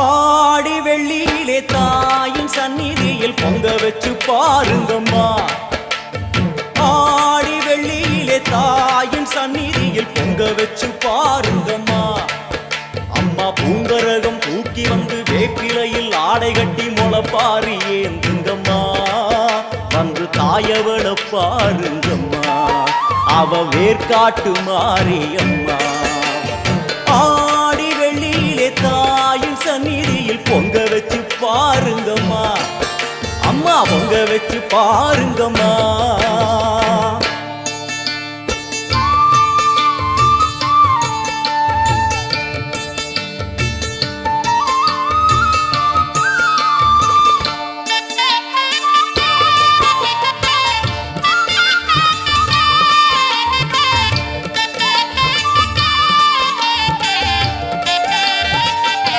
ஆடி வெள்ளியிலே தாயின் சந்நிதியில் பொங்க வச்சு பாருங்கம்மா. ஆடி வெள்ளியிலே தாயின் சந்நிதியில் பொங்க வச்சு பாருங்கம்மா. அம்மா பூங்கரகம் தூக்கி வந்து வேப்பிலையில் ஆடை கட்டி முளைப்பாரி ஏந்துங்கம்மா. வந்து தாயவள பாருங்கம்மா, அவ வேர்காட்டு மாரியம்மா. ஆடி வெள்ளியிலே தாயின் சந்நிதியில் பொங்க வச்சு பாருங்கம்மா. அம்மா பொங்க வச்சு பாருங்கம்மா.